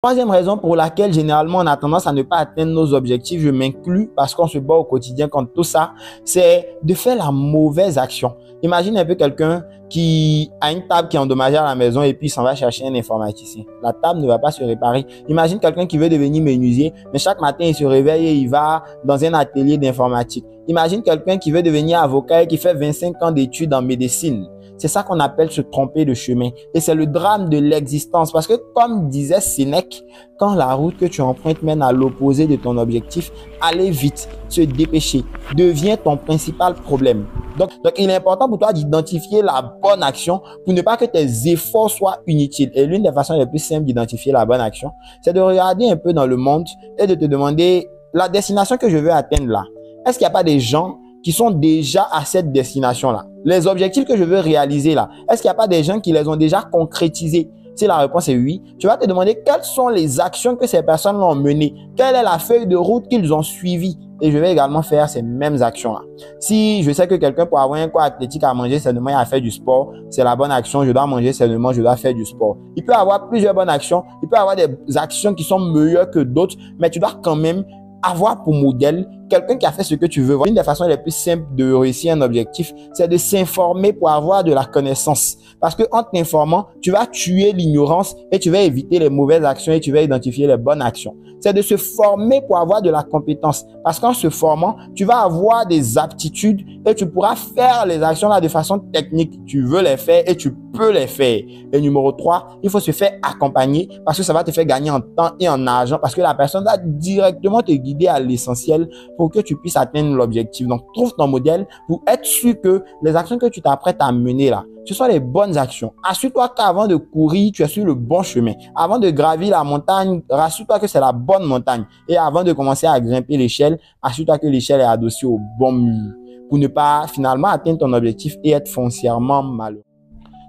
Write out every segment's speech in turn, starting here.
Troisième raison pour laquelle généralement on a tendance à ne pas atteindre nos objectifs, je m'inclus parce qu'on se bat au quotidien contre tout ça, c'est de faire la mauvaise action. Imagine un peu quelqu'un qui a une table qui est endommagée à la maison et puis il s'en va chercher un informaticien. La table ne va pas se réparer. Imagine quelqu'un qui veut devenir menuisier, mais chaque matin il se réveille et il va dans un atelier d'informatique. Imagine quelqu'un qui veut devenir avocat et qui fait 25 ans d'études en médecine. C'est ça qu'on appelle se tromper de chemin. Et c'est le drame de l'existence. Parce que comme disait Sénèque, quand la route que tu empruntes mène à l'opposé de ton objectif, aller vite, se dépêcher, devient ton principal problème. Donc, il est important pour toi d'identifier la bonne action pour ne pas que tes efforts soient inutiles. Et l'une des façons les plus simples d'identifier la bonne action, c'est de regarder un peu dans le monde et de te demander la destination que je veux atteindre là. Est-ce qu'il n'y a pas des gens qui sont déjà à cette destination-là? Les objectifs que je veux réaliser là, est-ce qu'il n'y a pas des gens qui les ont déjà concrétisés? Si la réponse est oui, tu vas te demander quelles sont les actions que ces personnes ont menées, quelle est la feuille de route qu'ils ont suivie, et je vais également faire ces mêmes actions-là. Si je sais que quelqu'un pour avoir un corps athlétique à manger sainement et à faire du sport, c'est la bonne action, je dois manger sainement, je dois faire du sport. Il peut y avoir plusieurs bonnes actions, il peut y avoir des actions qui sont meilleures que d'autres, mais tu dois quand même avoir pour modèle quelqu'un qui a fait ce que tu veux. Une des façons les plus simples de réussir un objectif, c'est de s'informer pour avoir de la connaissance. Parce que en t'informant, tu vas tuer l'ignorance et tu vas éviter les mauvaises actions et tu vas identifier les bonnes actions. C'est de se former pour avoir de la compétence. Parce qu'en se formant, tu vas avoir des aptitudes et tu pourras faire les actions là de façon technique. Tu veux les faire et tu peux les faire. Et numéro 3, il faut se faire accompagner parce que ça va te faire gagner en temps et en argent parce que la personne va directement te guider à l'essentiel pour que tu puisses atteindre l'objectif. Donc, trouve ton modèle pour être sûr que les actions que tu t'apprêtes à mener là, ce sont les bonnes actions. Assure-toi qu'avant de courir, tu es sur le bon chemin. Avant de gravir la montagne, rassure-toi que c'est la bonne montagne. Et avant de commencer à grimper l'échelle, assure-toi que l'échelle est adossée au bon mur pour ne pas finalement atteindre ton objectif et être foncièrement malheureux.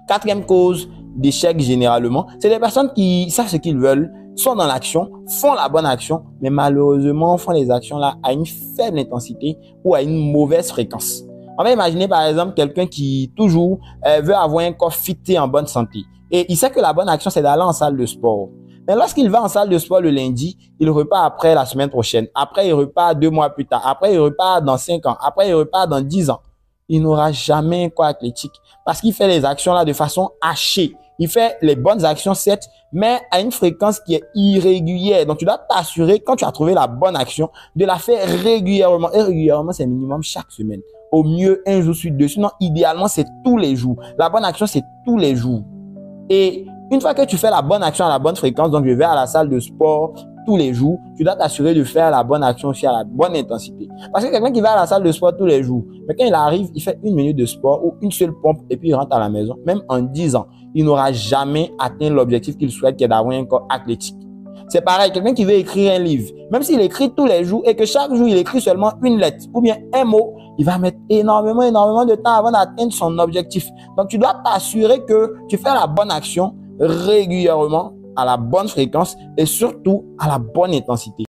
Quatrième cause d'échec généralement, c'est des personnes qui savent ce qu'ils veulent, sont dans l'action, font la bonne action, mais malheureusement font les actions là à une faible intensité ou à une mauvaise fréquence. On va imaginer par exemple quelqu'un qui toujours veut avoir un corps fit et en bonne santé. Et il sait que la bonne action, c'est d'aller en salle de sport. Mais lorsqu'il va en salle de sport le lundi, il repart après la semaine prochaine. Après, il repart 2 mois plus tard. Après, il repart dans 5 ans. Après, il repart dans 10 ans. Il n'aura jamais un corps athlétique parce qu'il fait les actions là de façon hachée. Il fait les bonnes actions, certes, mais à une fréquence qui est irrégulière. Donc, tu dois t'assurer, quand tu as trouvé la bonne action, de la faire régulièrement. Et régulièrement, c'est minimum chaque semaine. Au mieux, un jour sur deux. Sinon, idéalement, c'est tous les jours. La bonne action, c'est tous les jours. Et une fois que tu fais la bonne action à la bonne fréquence, donc je vais à la salle de sport tous les jours, tu dois t'assurer de faire la bonne action aussi à la bonne intensité. Parce que quelqu'un qui va à la salle de sport tous les jours, mais quand il arrive, il fait 1 minute de sport ou une seule pompe et puis il rentre à la maison, même en 10 ans, il n'aura jamais atteint l'objectif qu'il souhaite, qui est d'avoir un corps athlétique. C'est pareil, quelqu'un qui veut écrire un livre, même s'il écrit tous les jours et que chaque jour il écrit seulement une lettre ou bien un mot, il va mettre énormément de temps avant d'atteindre son objectif. Donc, tu dois t'assurer que tu fais la bonne action régulièrement, à la bonne fréquence et surtout à la bonne intensité.